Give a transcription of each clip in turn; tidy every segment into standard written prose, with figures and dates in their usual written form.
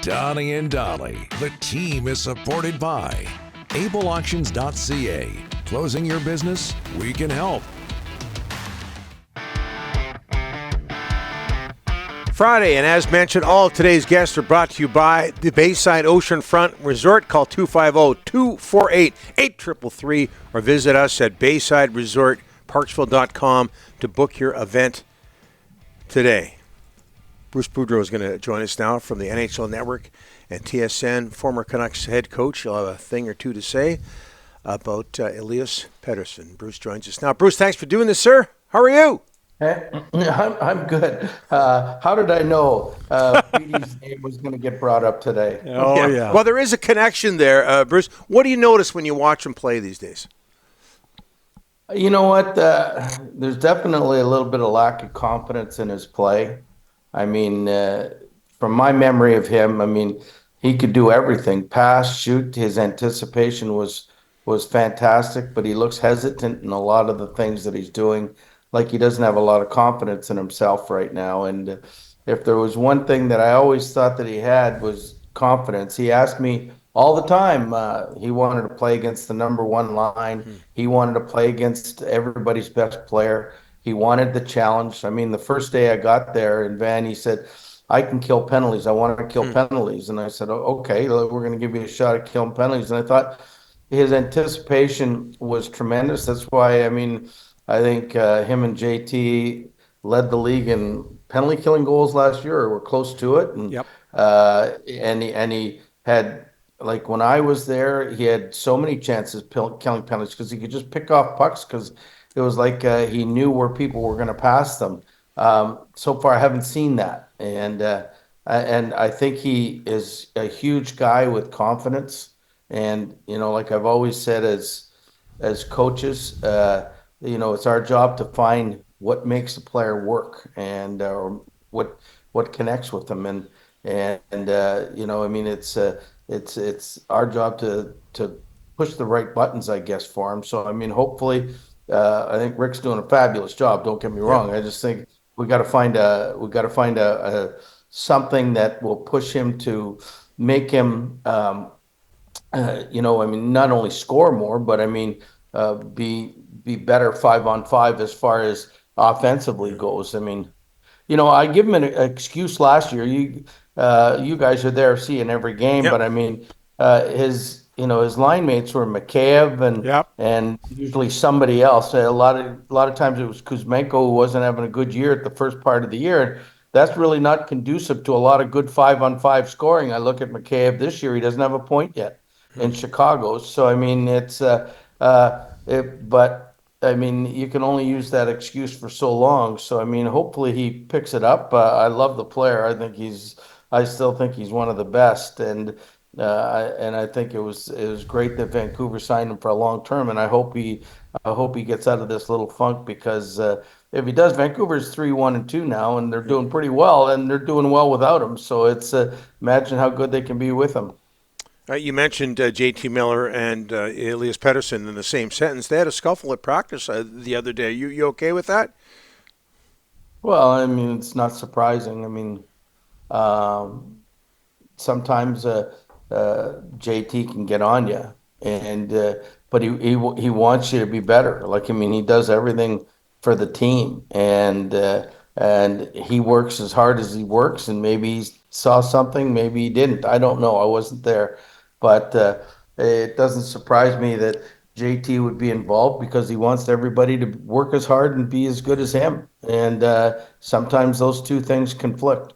Donnie and Dolly. The team is supported by ableauctions.ca. Closing your business? We can help. Friday, and as mentioned, all of today's guests are brought to you by the Bayside Oceanfront Resort. Call 250-248-8333 or visit us at BaysideResortParksville.com to book your event today. Bruce Boudreau is going to join us now from the NHL Network and TSN, former Canucks head coach. He'll have a thing or two to say about Elias Pettersson. Bruce joins us now. Bruce, thanks for doing this, sir. How are you? I'm good. How did I know Petey's name was going to get brought up today? Oh, yeah. Well, there is a connection there, Bruce. What do you notice when you watch him play these days? You know what? There's definitely a little bit of lack of confidence in his play. I mean, from my memory of him, I mean, he could do everything. Pass, shoot. His anticipation was fantastic, but he looks hesitant in a lot of the things that he's doing. Like he doesn't have a lot of confidence in himself right now. And if there was one thing that I always thought that he had was confidence. He asked me all the time. He wanted to play against the number one line. He wanted to play against everybody's best player. He wanted the challenge. I mean, the first day I got there in Van, he said, I can kill penalties. I want to kill penalties. And I said, okay, we're going to give you a shot at killing penalties. And I thought his anticipation was tremendous. That's why, I mean, I think him and JT led the league in penalty killing goals last year, or were close to it. And, and he had, like when I was there, he had so many chances killing penalties because he could just pick off pucks because it was like he knew where people were going to pass them. So far, I haven't seen that. And I think he is a huge guy with confidence. And, you know, like I've always said as coaches, you know, it's our job to find what makes the player work and what connects with them. And you know, I mean, it's our job to push the right buttons, I guess, for him. So, I mean, hopefully, I think Rick's doing a fabulous job. Don't get me wrong. I just think we got to find a something that will push him to make him, you know, I mean, not only score more, but I mean, be better 5-on-5 as far as offensively goes. I mean, you know, I give him an excuse last year. You guys are there seeing every game, but I mean, his line mates were Mikheyev and usually somebody else. A lot of times it was Kuzmenko who wasn't having a good year at the first part of the year. That's really not conducive to a lot of good 5-on-5 scoring. I look at Mikheyev this year; he doesn't have a point yet in Chicago. So I mean, but I mean, you can only use that excuse for so long. So I mean, hopefully he picks it up. I love the player. I still think he's one of the best, and I think it was great that Vancouver signed him for a long term. And I hope he gets out of this little funk because if he does, Vancouver's 3-1-2 now, and they're doing pretty well, and they're doing well without him. So it's imagine how good they can be with him. You mentioned JT Miller and Elias Pettersson in the same sentence. They had a scuffle at practice the other day. You okay with that? Well, I mean, it's not surprising. I mean, sometimes JT can get on you, but he wants you to be better. Like, I mean, he does everything for the team, and he works as hard as he works. And maybe he saw something, maybe he didn't. I don't know. I wasn't there. But it doesn't surprise me that JT would be involved because he wants everybody to work as hard and be as good as him. And sometimes those two things conflict.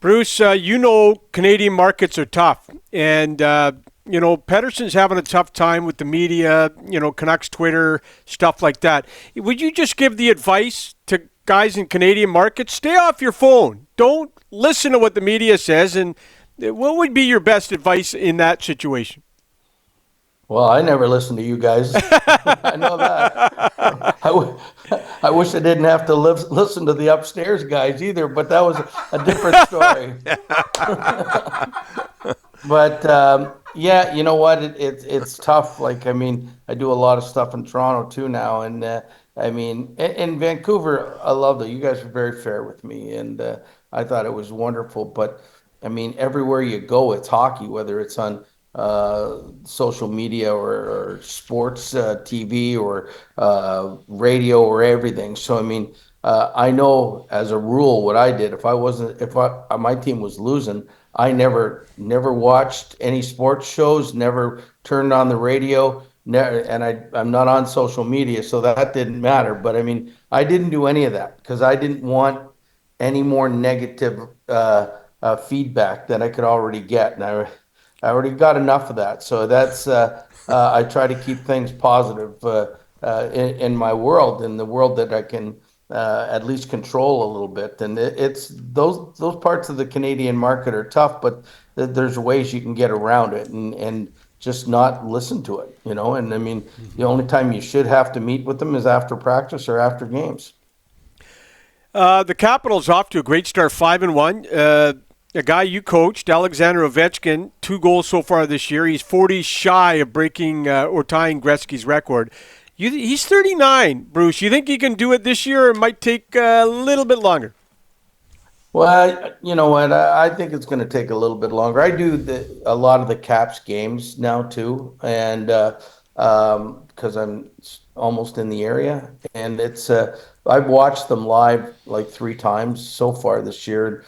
Bruce, you know Canadian markets are tough. And, you know, Pettersson's having a tough time with the media, you know, Canucks Twitter, stuff like that. Would you just give the advice to guys in Canadian markets? Stay off your phone. Don't listen to what the media says. And what would be your best advice in that situation? Well, I never listen to you guys. I know that. I wish I didn't have to listen to the upstairs guys either, but that was a different story. But, yeah, you know what? It's tough. Like, I mean, I do a lot of stuff in Toronto too now. And, I mean, in Vancouver, I love that. You guys were very fair with me. And I thought it was wonderful. But I mean, everywhere you go, it's hockey, whether it's on social media or sports TV or radio or everything. So, I mean, I know as a rule what I did. If my team was losing, I never watched any sports shows, never turned on the radio, and I'm not on social media, so that didn't matter. But I mean, I didn't do any of that because I didn't want any more negative feedback than I could already get, and I already got enough of that. So that's I try to keep things positive in my world, in the world that I can at least control a little bit. And it's those parts of the Canadian market are tough, but there's ways you can get around it and just not listen to it, you know. And I mean, the only time you should have to meet with them is after practice or after games. The Capitals off to a great start, 5-1. A guy you coached, Alexander Ovechkin, 2 goals so far this year. He's 40 shy of breaking or tying Gretzky's record. He's 39, Bruce. You think he can do it this year, or it might take a little bit longer? Well, you know what? I think it's going to take a little bit longer. I do a lot of the Caps games now too, and because I'm almost in the area, and it's I've watched them live like 3 times so far this year.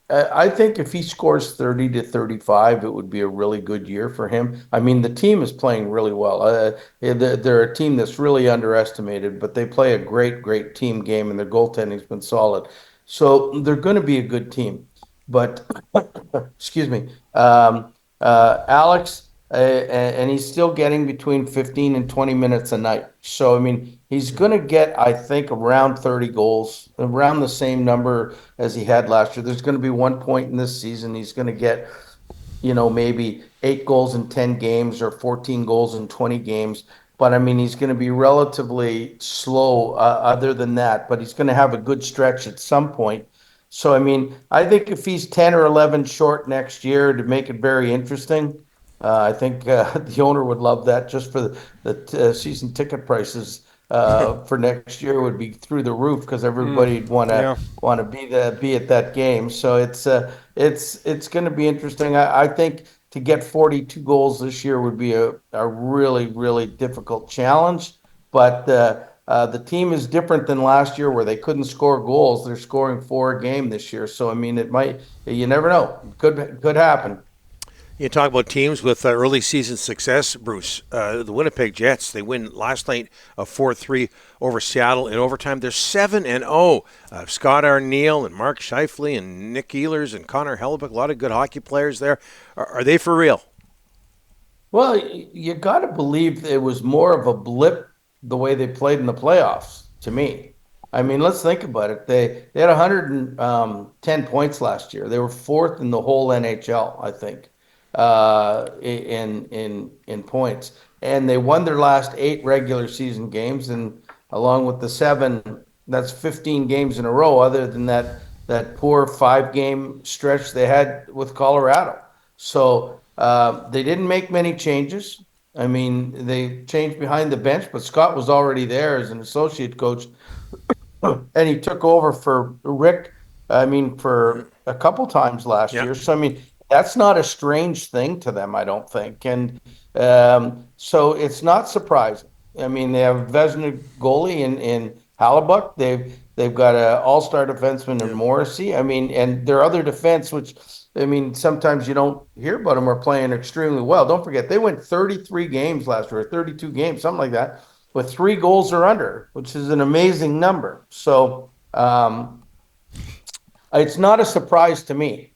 I think if he scores 30 to 35, it would be a really good year for him. I mean, the team is playing really well. They're a team that's really underestimated, but they play a great team game, and their goaltending's been solid. So they're going to be a good team. But, excuse me, Alex, and he's still getting between 15 and 20 minutes a night. So, I mean, he's going to get, I think, around 30 goals, around the same number as he had last year. There's going to be one point in this season he's going to get, you know, maybe 8 goals in 10 games or 14 goals in 20 games. But, I mean, he's going to be relatively slow other than that. But he's going to have a good stretch at some point. So, I mean, I think if he's 10 or 11 short next year to make it very interesting, I think the owner would love that. Just for the season ticket prices for next year would be through the roof because everybody'd want to be at that game. So it's going to be interesting. I think to get 42 goals this year would be a really difficult challenge. But the team is different than last year where they couldn't score goals. They're scoring 4 a game this year. So I mean, it might. You never know. Could happen. You talk about teams with early season success, Bruce. The Winnipeg Jets, they win last night 4-3 over Seattle in overtime. They're 7-0. Scott Arniel and Mark Scheifele and Nick Ehlers and Connor Hellebuyck, a lot of good hockey players there. Are they for real? Well, you got to believe it was more of a blip the way they played in the playoffs, to me. I mean, let's think about it. They had 110 points last year. They were 4th in the whole NHL, I think. In points, and they won their last 8 regular season games, and along with the 7, that's 15 games in a row. Other than that poor 5-game stretch they had with Colorado, so they didn't make many changes. I mean, they changed behind the bench, but Scott was already there as an associate coach, and he took over for Rick. I mean, for a couple times last year. So I mean, that's not a strange thing to them, I don't think. And so it's not surprising. I mean, they have Vezina goalie in Hellebuyck. They've got an all-star defenseman in Morrissey. I mean, and their other defense, which, I mean, sometimes you don't hear about them, are playing extremely well. Don't forget, they went 33 games last year, 32 games, something like that, with 3 goals or under, which is an amazing number. So it's not a surprise to me.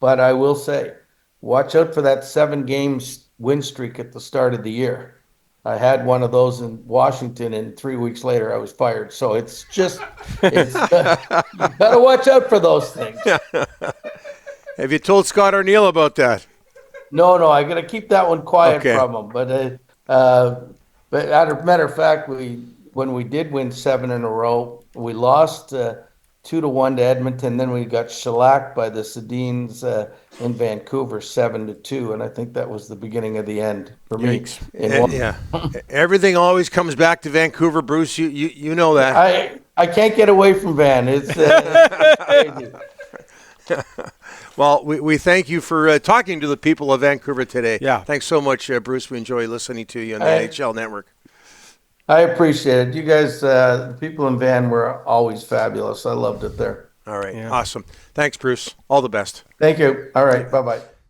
But I will say, watch out for that 7-game win streak at the start of the year. I had one of those in Washington, and 3 weeks later I was fired. So it's you got to watch out for those things. Have you told Scott Arniel about that? No, I got to keep that one quiet from him. But as a matter of fact, when we did win 7 in a row, we lost 2-1 to Edmonton. Then we got shellacked by the Sedins in Vancouver, 7-2, and I think that was the beginning of the end for me. Everything always comes back to Vancouver, Bruce. You know that. I can't get away from Van. It's crazy. Well, we thank you for talking to the people of Vancouver today. Yeah. Thanks so much, Bruce. We enjoy listening to you on the NHL Network. I appreciate it. You guys, the people in Van were always fabulous. I loved it there. All right. Yeah. Awesome. Thanks, Bruce. All the best. Thank you. All right. Bye-bye.